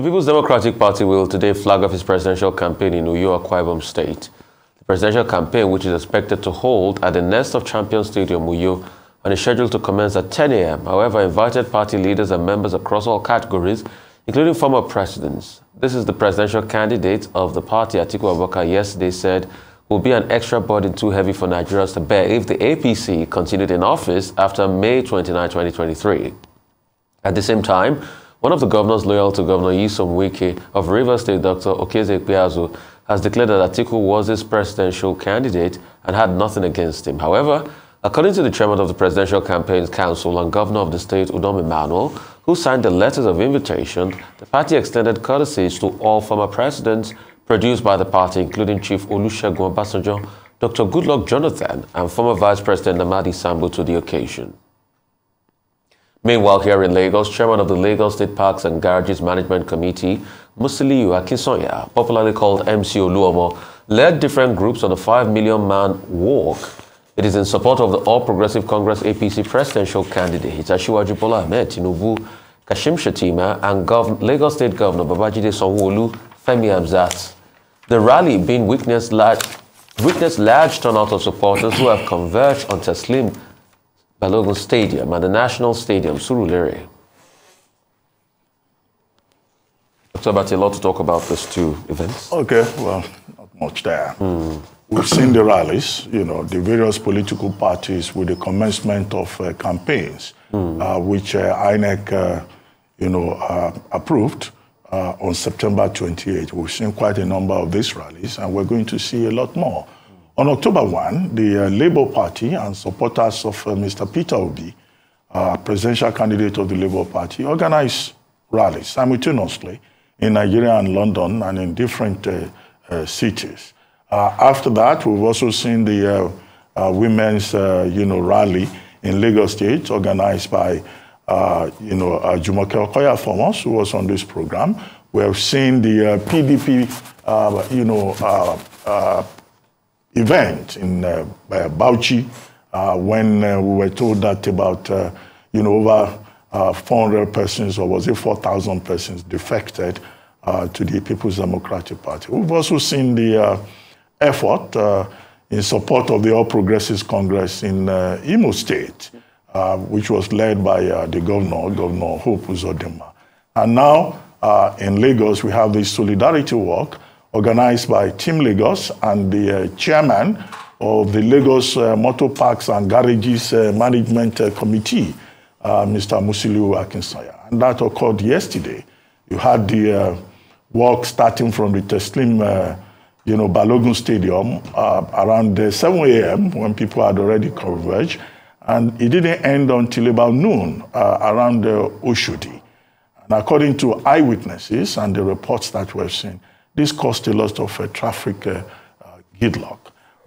People's Democratic Party will today flag off its presidential campaign in Uyo, Akwa Ibom State. The presidential campaign, which is expected to hold at the Nest of Champions Stadium, Uyo, and is scheduled to commence at 10 a.m. However, invited party leaders and members across all categories, including former presidents. This is the presidential candidate of the party, Atiku Abubakar, yesterday said will be an extra burden too heavy for Nigerians to bear if the APC continued in office after May 29, 2023. At the same time, one of the governors loyal to Governor Nyesom Wike of Rivers State, Dr. Okezie Ikpeazu, has declared that Atiku was his presidential candidate and had nothing against him. However, according to the chairman of the Presidential Campaigns Council and governor of the state, Udom Emmanuel, who signed the letters of invitation, the party extended courtesies to all former presidents produced by the party, including Chief Olusegun Obasanjo, Dr. Goodluck Jonathan, and former Vice President Amadi Sambo to the occasion. Meanwhile, here in Lagos, chairman of the Lagos State Parks and Garages Management Committee, Musiliu Akinsanya, popularly called MC Oluomo, led different groups on a 5 million man walk. It is in support of the All Progressive Congress APC presidential candidate, Asiwaju Bola Ahmed Tinubu, Kashim Shettima, and Lagos State Governor Babajide Sanwo-Olu, Femi Hamzat. The rally being witnessed large turnout of supporters who have converged on Teslim Balogun Stadium and the National Stadium, Surulere. Dr. Abati, a lot to talk about these two events. Okay, well, not much there. We've seen the rallies, the various political parties with the commencement of campaigns, which INEC, approved on September 28. We've seen quite a number of these rallies, and we're going to see a lot more. On October 1, the Labour Party and supporters of Mr. Peter Obi, presidential candidate of the Labour Party, organized rallies simultaneously in Nigeria and London and in different cities. After that, we've also seen the women's, rally in Lagos State, organized by, Jumoke Okoya-Thomas, who was on this program. We have seen the PDP, event in Bauchi, when we were told that about, over 400 persons, or was it 4,000 persons, defected to the People's Democratic Party. We've also seen the effort in support of the All Progressives Congress in Imo State, which was led by the Governor Hope Uzodinma. And now in Lagos, we have this solidarity walk organized by Team Lagos and the chairman of the Lagos Motor Parks and Garages Management Committee, Mr. Musiliu Akinsanya. And that occurred yesterday. You had the walk starting from the Teslim Balogun Stadium around 7 a.m. when people had already converged. And it didn't end until about noon around Oshodi. And according to eyewitnesses and the reports that we've seen, this caused a lot of traffic gridlock.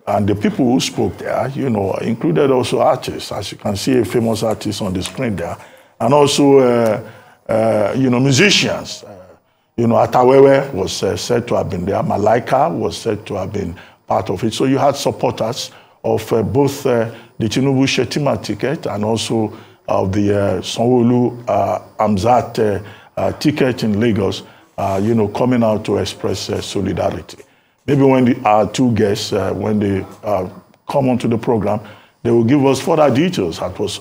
And the people who spoke there, included also artists, as you can see a famous artist on the screen there, and also, musicians. Atawewe was said to have been there. Malaika was said to have been part of it. So you had supporters of both the Tinubu Shettima ticket and also of the Sanwo-Olu Hamzat ticket in Lagos, coming out to express solidarity. Maybe when our two guests, when they come onto the program, they will give us further details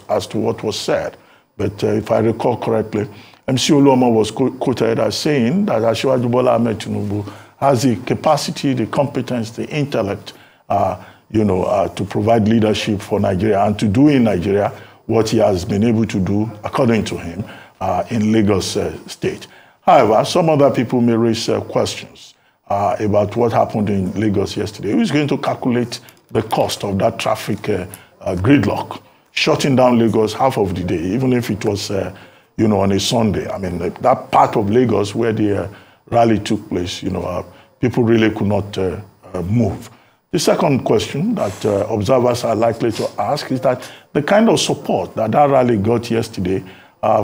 as to what was said. But if I recall correctly, MC Oluomo was quoted as saying that Asiwaju Bola Ahmed Tinubu has the capacity, the competence, the intellect, to provide leadership for Nigeria and to do in Nigeria what he has been able to do, according to him, in Lagos State. However, some other people may raise questions about what happened in Lagos yesterday. Who is going to calculate the cost of that traffic gridlock, shutting down Lagos half of the day, even if it was, on a Sunday? I mean, that part of Lagos where the rally took place, people really could not move. The second question that observers are likely to ask is that the kind of support that rally got yesterday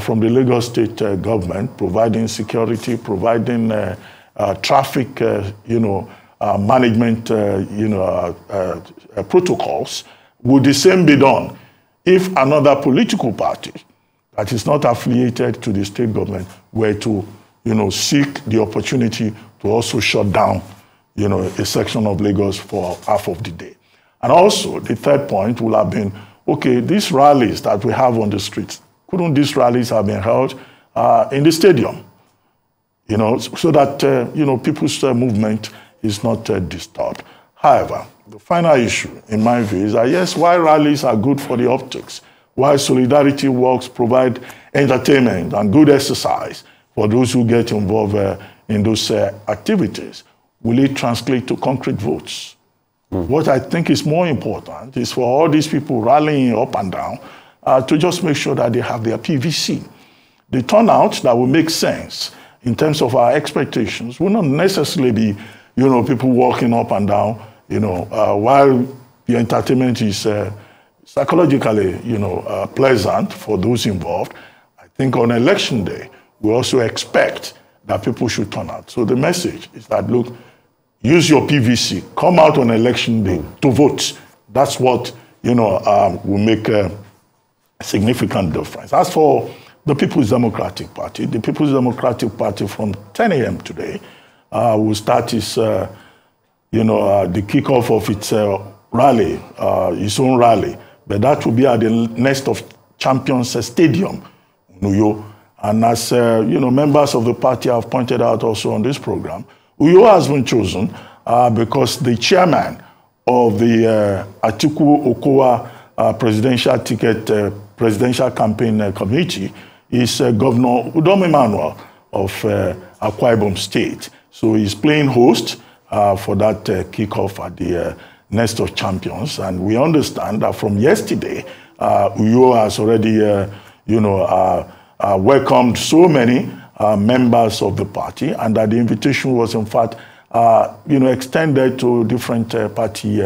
from the Lagos State government, providing security, providing traffic, management, protocols, would the same be done if another political party that is not affiliated to the state government were to, seek the opportunity to also shut down, a section of Lagos for half of the day. And also, the third point will have been, okay, these rallies that we have on the streets, couldn't these rallies have been held in the stadium? So that, people's movement is not disturbed. However, the final issue, in my view, is that, yes, while rallies are good for the optics, while solidarity walks provide entertainment and good exercise for those who get involved in those activities, will it translate to concrete votes? What I think is more important is for all these people rallying up and down to just make sure that they have their PVC. The turnout that will make sense in terms of our expectations will not necessarily be, people walking up and down, while the entertainment is psychologically, pleasant for those involved. I think on election day, we also expect that people should turn out. So the message is that, look, use your PVC, come out on election day to vote. That's what, will make a significant difference. As for the People's Democratic Party, the People's Democratic Party from 10 a.m. today will start its, the kickoff of its rally, its own rally. But that will be at the Nest of Champions Stadium, Uyo. And as, members of the party have pointed out also on this program, Uyo has been chosen because the chairman of the Atiku Okowa presidential ticket, presidential campaign committee is Governor Udom Emmanuel of Akwa Ibom State. So he's playing host for that kickoff at the Nest of Champions. And we understand that from yesterday, Uyo has already, welcomed so many members of the party, and that the invitation was, in fact, extended to different party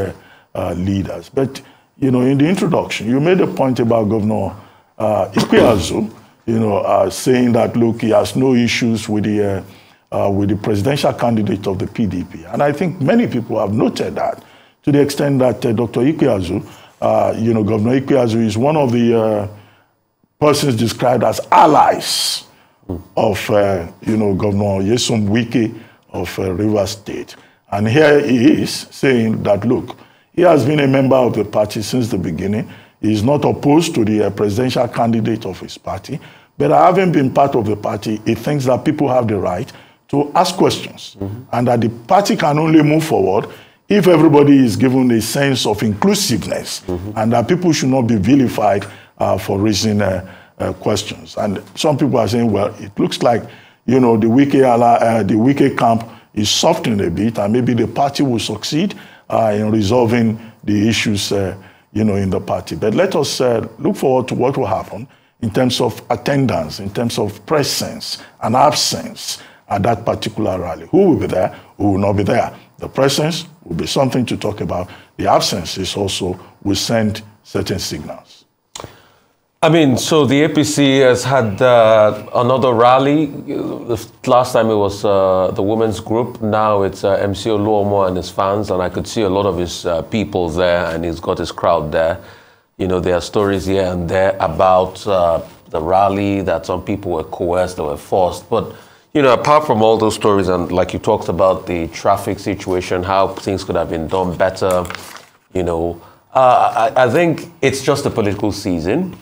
leaders. But, in the introduction, you made a point about Governor Ikpeazu, saying that, look, he has no issues with the presidential candidate of the PDP. And I think many people have noted that, to the extent that Dr. Ikpeazu, Governor Ikpeazu is one of the persons described as allies of, Governor Nyesom Wike of Rivers State. And here he is saying that, look, he has been a member of the party since the beginning. He is not opposed to the presidential candidate of his party. But having been part of the party, he thinks that people have the right to ask questions, and that the party can only move forward if everybody is given a sense of inclusiveness, and that people should not be vilified for raising questions. And some people are saying, well, it looks like, the Wike camp is softening a bit, and maybe the party will succeed in resolving the issues, in the party. But let us look forward to what will happen in terms of attendance, in terms of presence and absence at that particular rally. Who will be there? Who will not be there? The presence will be something to talk about. The absence is also will send certain signals. I mean, so the APC has had another rally. Last time it was the women's group. Now it's MC Oluomo and his fans, and I could see a lot of his people there, and he's got his crowd there. There are stories here and there about the rally, that some people were coerced, they were forced. But, apart from all those stories, and like you talked about the traffic situation, how things could have been done better, I think it's just a political season.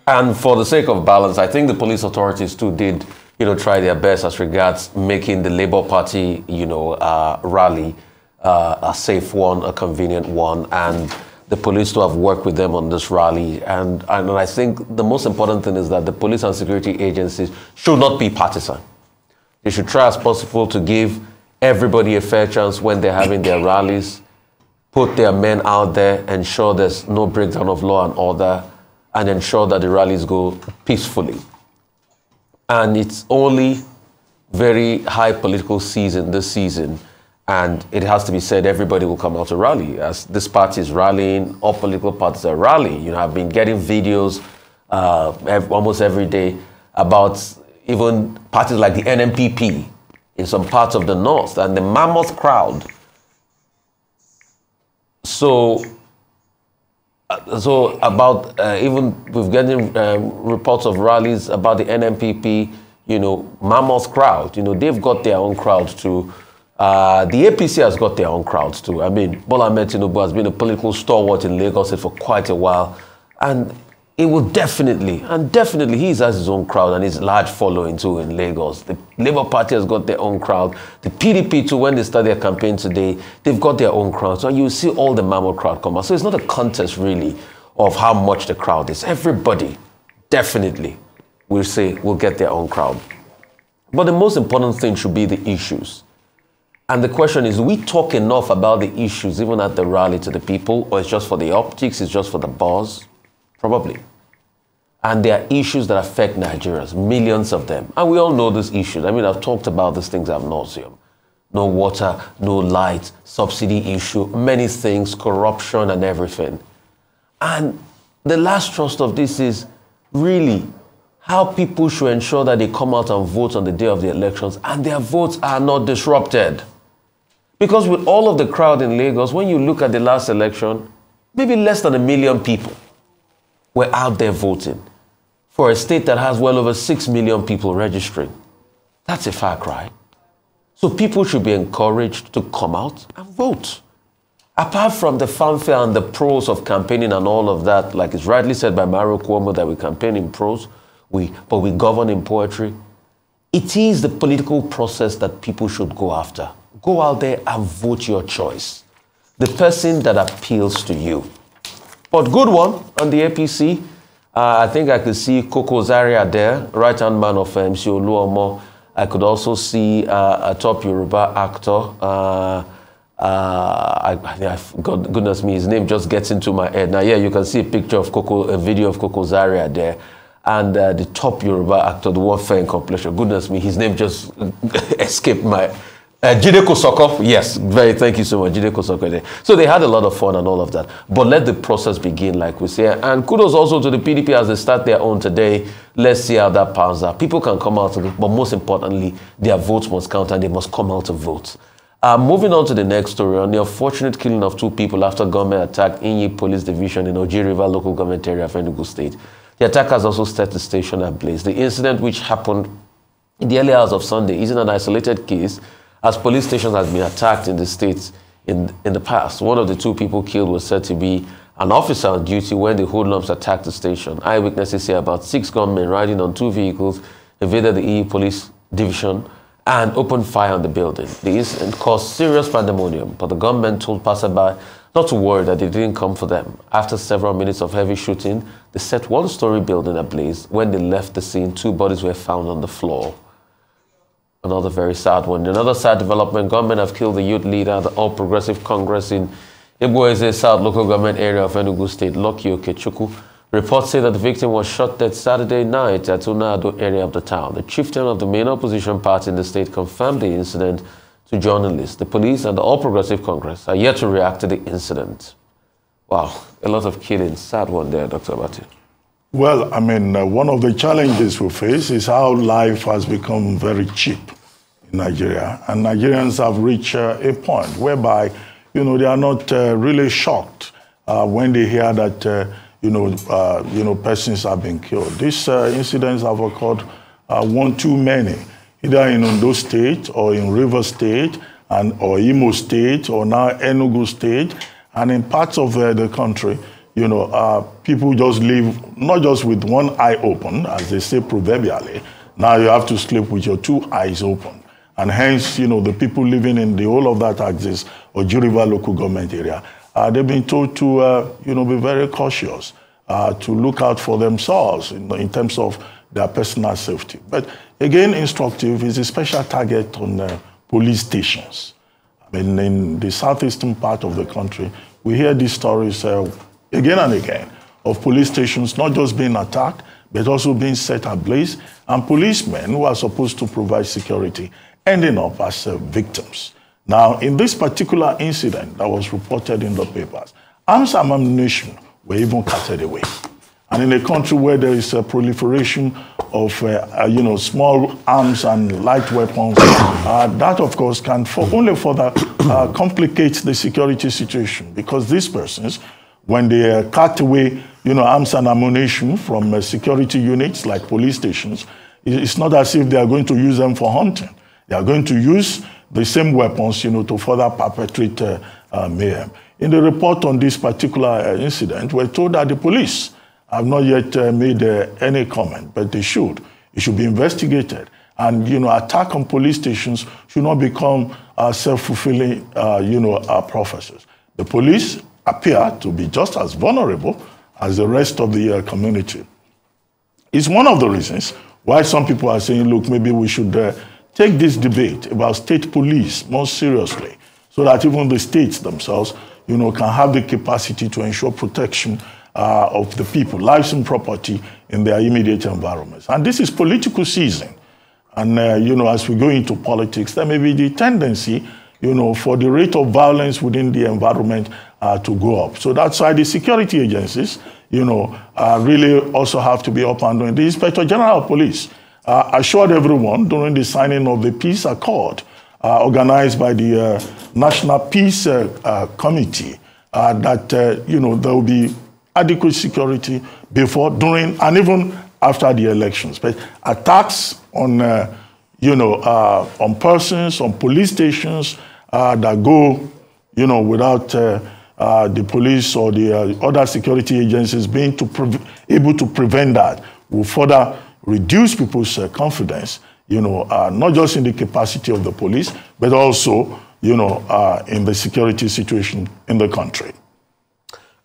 And for the sake of balance, I think the police authorities too did, try their best as regards making the Labour Party, rally a safe one, a convenient one, and the police to have worked with them on this rally. And I think the most important thing is that the police and security agencies should not be partisan. They should try as possible to give everybody a fair chance when they're having their rallies, put their men out there, ensure there's no breakdown of law and order, and ensure that the rallies go peacefully. And it's only very high political season this season, and it has to be said, everybody will come out to rally. As this party is rallying, all political parties are rallying. I've been getting videos almost every day about even parties like the NMPP in some parts of the north, and the mammoth crowd. So about even we've getting reports of rallies about the NMPP, you know, mammoth crowd. You know, they've got their own crowd too. The APC has got their own crowds too. I mean, Bola Ahmed Tinubu has been a political stalwart in Lagos for quite a while. And it will definitely, he has his own crowd and his large following too in Lagos. The Labour Party has got their own crowd. The PDP too, when they start their campaign today, they've got their own crowd. So you see all the mammoth crowd come out. So it's not a contest really of how much the crowd is. Everybody definitely will say will get their own crowd. But the most important thing should be the issues. And the question is, do we talk enough about the issues even at the rally to the people, or it's just for the optics, it's just for the buzz? Probably. And there are issues that affect Nigerians, millions of them. And we all know these issues. I mean, I've talked about these things ad nauseum. No water, no light, subsidy issue, many things, corruption and everything. And the last thrust of this is really how people should ensure that they come out and vote on the day of the elections and their votes are not disrupted. Because with all of the crowd in Lagos, when you look at the last election, maybe less than 1 million people were out there voting for a state that has well over 6 million people registering. That's a far cry. So people should be encouraged to come out and vote. Apart from the fanfare and the pros of campaigning and all of that, like it's rightly said by Mario Cuomo that we campaign in prose, but we govern in poetry. It is the political process that people should go after. Go out there and vote your choice. The person that appeals to you. But good one on the APC. I think I could see Koko Zaria there, right-hand man of MC Oluomo. I could also see a top Yoruba actor. God, goodness me, his name just gets into my head. Now, yeah, you can see a picture of a video of Koko Zaria there. And the top Yoruba actor, the one fair in completion. Goodness me, his name just escaped my... Jide Kosoko, yes, thank you so much, Jide Kosoko there. So they had a lot of fun and all of that. But let the process begin, like we say. And kudos also to the PDP as they start their own today. Let's see how that pans out. People can come out, but most importantly, their votes must count and they must come out to vote. Moving on to the next story, on the unfortunate killing of 2 people after gunmen attacked Inyi Police Division in Oji River local government area of Enugu State. The attackers also set the station ablaze. The incident, which happened in the early hours of Sunday, isn't an isolated case, as police stations have been attacked in the state in the past. One of the 2 people killed was said to be an officer on duty when the hoodlums attacked the station. Eyewitnesses say about 6 gunmen riding on 2 vehicles invaded the EU Police Division and opened fire on the building. The incident caused serious pandemonium, but the gunmen told passerby not to worry that they didn't come for them. After several minutes of heavy shooting, they set 1-story building ablaze. When they left the scene, 2 bodies were found on the floor. Another very sad one. Another sad development, gunmen have killed the youth leader of the All Progressive Congress in Igboeze South local government area of Enugu State, Lucky Okechukwu. Reports say that the victim was shot dead Saturday night at Unado area of the town. The chieftain of the main opposition party in the state confirmed the incident to journalists. The police and the All Progressive Congress are yet to react to the incident. Wow, a lot of killings. Sad one there, Dr. Abati. Well, I mean, one of the challenges we face is how life has become very cheap in Nigeria. And Nigerians have reached a point whereby, you know, they are not really shocked when they hear that, persons have been killed. These incidents have occurred one too many, either in Ondo State or in River State or Imo State or now Enugu State. And in parts of the country, you know, people just live not just with one eye open, as they say proverbially. Now you have to sleep with your 2 eyes open. And hence, you know, the people living in the whole of that axis or Juriva local government area, they've been told to, be very cautious, to look out for themselves in terms of their personal safety. But again, instructive is a special target on police stations. I mean, in the southeastern part of the country, we hear these stories again and again of police stations not just being attacked, but also being set ablaze, and policemen who are supposed to provide security ending up as victims. Now, in this particular incident that was reported in the papers, arms and ammunition were even carted away. And in a country where there is a proliferation of, small arms and light weapons, that, of course, can only further complicate the security situation, because these persons, when they cut away, arms and ammunition from security units like police stations, It's not as if they are going to use them for hunting. They are going to use the same weapons, to further perpetrate mayhem. In the report on this particular incident, we're told that the police have not yet made any comment, but they should. It should be investigated. And, attack on police stations should not become self-fulfilling, prophecies. The police appear to be just as vulnerable as the rest of the community. It's one of the reasons why some people are saying, look, maybe we should take this debate about state police more seriously, so that even the states themselves, can have the capacity to ensure protection of the people, lives and property in their immediate environments. And this is political season. And, as we go into politics, there may be the tendency, for the rate of violence within the environment to go up. So that's why the security agencies, really also have to be up and doing. The Inspector General of Police assured everyone during the signing of the peace accord organized by the National Peace Committee that, there will be adequate security before, during, and even after the elections. But attacks on, on persons, on police stations that go, without the police or the other security agencies being able to prevent that will further reduce people's confidence, not just in the capacity of the police, but also, in the security situation in the country.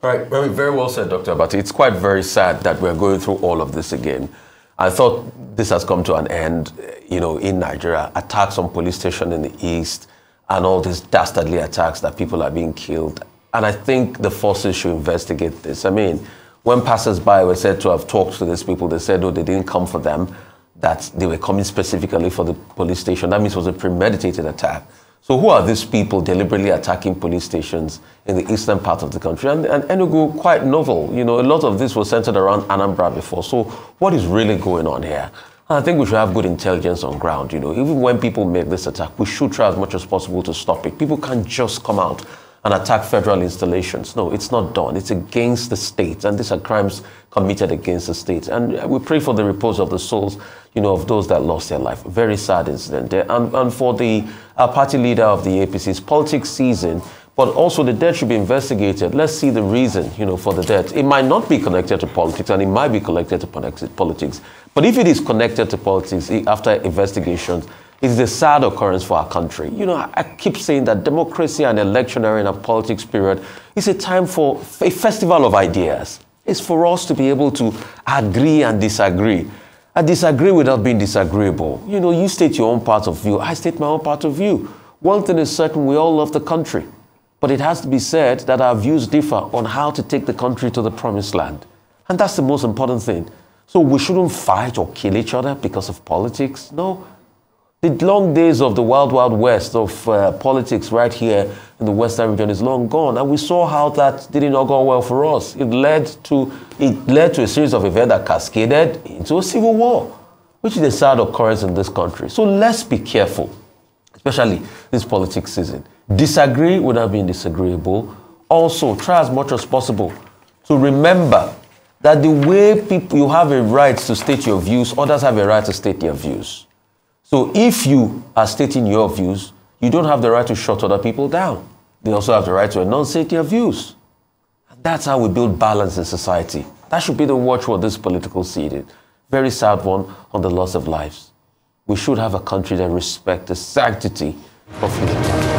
All right, very well said, Dr. Abati. It's quite very sad that we're going through all of this again. I thought this has come to an end, in Nigeria. Attacks on police station in the east and all these dastardly attacks that people are being killed. And I think the forces should investigate this. I mean, when passers-by were said to have talked to these people, they said, oh, they didn't come for them, that they were coming specifically for the police station. That means it was a premeditated attack. So who are these people deliberately attacking police stations in the eastern part of the country? And Enugu, quite novel. A lot of this was centered around Anambra before. So what is really going on here? And I think we should have good intelligence on ground. Even when people make this attack, we should try as much as possible to stop it. People can't just come out and attack federal installations. No, it's not done. It's against the state. And these are crimes committed against the state. And we pray for the repose of the souls, of those that lost their life. Very sad incident there. And for the party leader of the APC's politics season, but also the death should be investigated. Let's see the reason, for the death. It might not be connected to politics, and it might be connected to politics. But if it is connected to politics, after investigations, it's a sad occurrence for our country. I keep saying that democracy and electioneering and politics period is a time for a festival of ideas. It's for us to be able to agree and disagree. I disagree without being disagreeable. You state your own part of view. I state my own part of view. One thing is certain, we all love the country. But it has to be said that our views differ on how to take the country to the promised land. And that's the most important thing. So we shouldn't fight or kill each other because of politics. No. The long days of the wild, wild west of politics right here in the Western region is long gone. And we saw how that did not go well for us. It led to a series of events that cascaded into a civil war, which is a sad occurrence in this country. So let's be careful, especially this politics season. Disagree without being disagreeable. Also, try as much as possible to remember that the way you have a right to state your views, others have a right to state their views. So if you are stating your views, you don't have the right to shut other people down. They also have the right to enunciate their views. And that's how we build balance in society. That should be the watchword this political season. Very sad one on the loss of lives. We should have a country that respects the sanctity of human life.